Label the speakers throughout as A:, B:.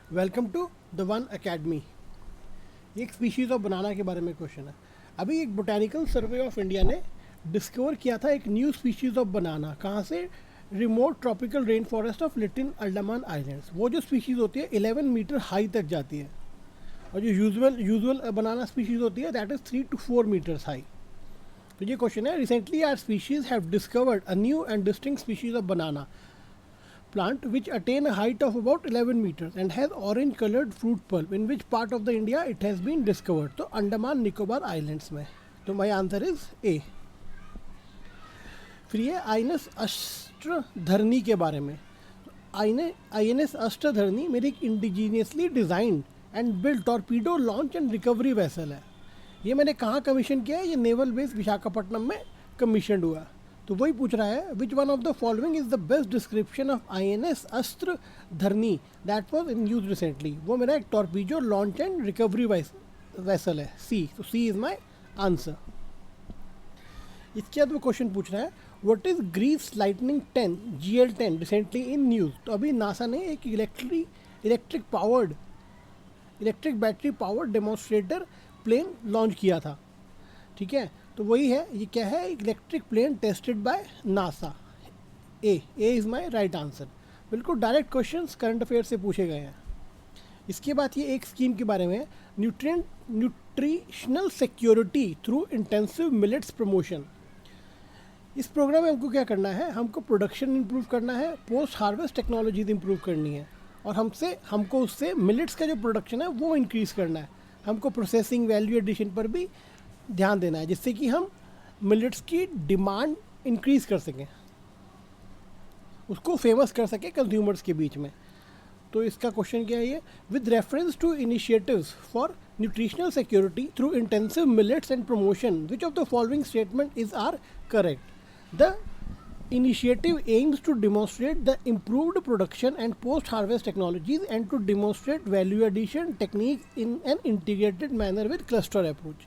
A: Welcome to the One Academy. एक species of banana के बारे में क्वेश्चन है। अभी एक बोटेनिकल सर्वे ऑफ इंडिया ने डिस्कवर किया था एक न्यू स्पीशीज़ ऑफ बनाना। कहाँ से? Remote tropical rain forest of little Andaman islands. वो जो स्पीशीज़ होती है 11 मीटर हाई तक जाती है, और जो यूजुअल बनाना स्पीशीज़ होती है that is 3 to 4 metres high. तो ये क्वेश्चन है, recently are species have discovered a new and distinct species of banana plant which attain a height of about 11 meters and has orange colored fruit pulp. In which part of the India it has been discovered? तो Andaman Nicobar islands में। तो my answer is a. फिर ये INS अष्टधरनी के बारे में। INS अष्टधरनी मेरी एक indigenously designed and build torpedo launch and recovery vessel है। ये मैंने कहाँ कमीशन किया है? ये नेवल बेस विशाखापट्टनम में कमीशन हुआ। तो वही पूछ रहा है, which one of the following is the best description of INS Astra Dharani that was in use recently. वो मेरा एक torpedo launch and recovery vessel है, सी। तो सी इज माई आंसर। इसके बाद वो क्वेश्चन पूछ रहा है, what is grease lightning 10 GL10 recently in news. तो अभी नासा ने एक electric battery powered demonstrator plane launch किया था। ठीक है, तो वही है। ये क्या है? Electric plane tested by NASA. A is my right answer. बिल्कुल डायरेक्ट क्वेश्चंस करंट अफेयर से पूछे गए हैं। इसके बाद ये एक स्कीम के बारे में, nutritional security through intensive millets promotion. इस प्रोग्राम में हमको क्या करना है? हमको प्रोडक्शन इंप्रूव करना है, पोस्ट हार्वेस्ट टेक्नोलॉजीज इंप्रूव करनी है, और हमको उससे मिलेट्स का जो प्रोडक्शन है वो इंक्रीज़ करना है। हमको प्रोसेसिंग वैल्यू एडिशन पर भी ध्यान देना है, जिससे कि हम मिलेट्स की डिमांड इंक्रीज़ कर सकें, उसको फेमस कर सकें कंज्यूमर्स के बीच में। तो इसका क्वेश्चन क्या है? ये with reference to initiatives for nutritional security through intensive millets and promotion, which of the following statement is are correct? The initiative aims to demonstrate the improved production and post-harvest technologies and to demonstrate value addition techniques in an integrated manner with cluster approach.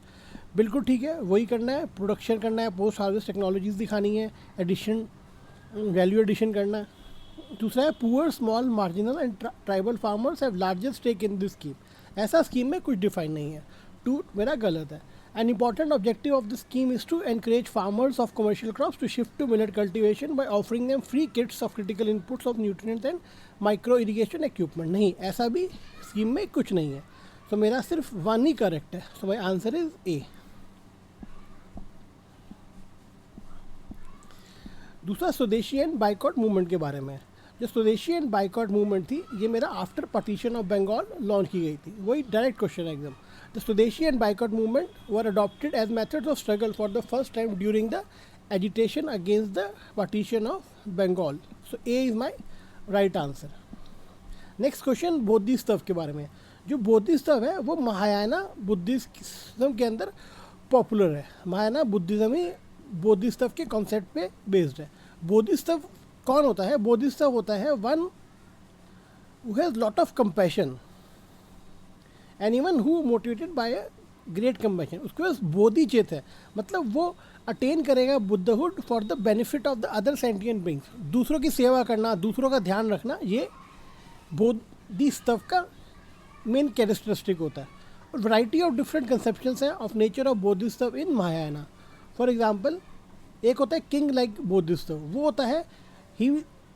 A: बिल्कुल ठीक है, वही करना है। Production करना है, post harvest technologies दिखानी है, एडिशन वैल्यू एडिशन करना है। दूसरा है, poor small marginal and tribal farmers have largest stake in this scheme. ऐसा स्कीम में कुछ डिफाइन नहीं है। टू मेरा गलत है। An important objective of this scheme is to encourage farmers of commercial crops to shift to millet cultivation by offering them free kits of critical inputs of nutrients and micro irrigation equipment. नहीं, ऐसा भी scheme में कुछ नहीं है। तो मेरा सिर्फ वन ही करेक्ट है। सो माई आंसर इज ए। दूसरा, स्वदेशी एंड बाइकॉट मूवमेंट के बारे में। जो स्वदेशी एंड बाइकॉट मूवमेंट थी, ये मेरा after partition of Bengal launch की गई थी। वही डायरेक्ट क्वेश्चन है एकदम। The Swadeshi and boycott movement were adopted as methods of struggle for the first time during the agitation against the partition of Bengal. So A is my right answer. Next question, Bodhisattva के बारे में। जो बोधिसत्व है वो Mahayana Buddhism के अंदर popular है। Mahayana Buddhism ही बोधिसत्व के कॉन्सेप्ट पे बेस्ड है। बोधिसत्व कौन होता है? बोधिसत्व होता है one who has lot of compassion, anyone who motivated by a great compassion. उसके पास बोधि चेत है, मतलब वो अटेन करेगा buddhahood for the benefit of the other sentient beings. दूसरों की सेवा करना, दूसरों का ध्यान रखना, ये बोधिसत्व का मेन कैरेक्टरिस्टिक होता है। और वैरायटी ऑफ डिफरेंट कंसेप्शंस हैं of nature of Bodhisattva in Mahayana. For example, एक होता है किंग लाइक बोधिसत्व। वो होता है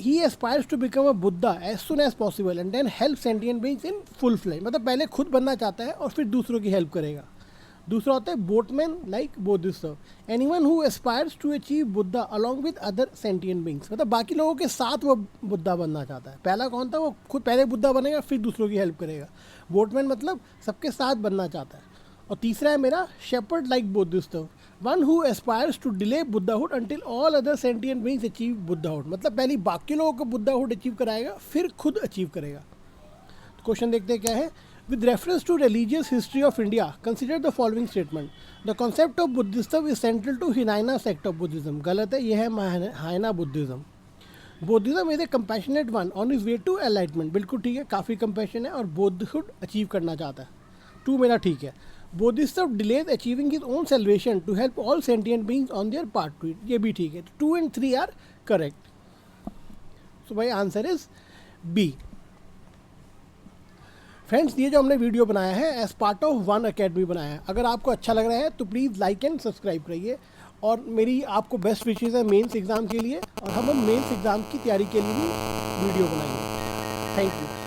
A: he aspires to become a Buddha as soon as possible and then help sentient beings in full fledged। मतलब पहले खुद बनना चाहता है और फिर दूसरों की हेल्प करेगा। दूसरा होता है boatman like Bodhisattva, anyone who aspires to achieve Buddha along with other sentient beings. मतलब बाकी लोगों के साथ वो बुद्धा बनना चाहता है। पहला कौन था? वो खुद पहले बुद्धा बनेगा फिर दूसरों की हेल्प करेगा। बोटमैन मतलब सबके साथ बनना चाहता है। और तीसरा है मेरा shepherd like bodhisattva, one who aspires to delay buddhahood until all other sentient beings achieve buddhahood. मतलब पहले बाकी लोगों को बुद्धाहुड अचीव कराएगा फिर खुद अचीव करेगा। तो क्वेश्चन देखते हैं क्या है। With reference to religious history of India consider the following statement. The concept of Buddhism is central to Hinayana sect of Buddhism. गलत है, यह है Mahayana Buddhism. Buddhism is a compassionate one on his way to enlightenment. बिल्कुल ठीक है, काफ़ी compassion है और बुद्धहुड अचीव करना चाहता है। टू मेरा ठीक है। Bodhisattva delays achieving his own salvation to help all sentient beings on their part to it। ये भी ठीक है। 2 and 3 are correct। So my answer is B। Friends, ये जो हमने वीडियो बनाया है as part of One Academy बनाया है। अगर आपको अच्छा लग रहा है तो प्लीज़ लाइक एंड सब्सक्राइब करिए, और मेरी आपको बेस्ट विशेज़ है मेंस एग्ज़ाम के लिए, और हम मेंस एग्ज़ाम की तैयारी के लिए भी वीडियो बनाएंगे। Thank you.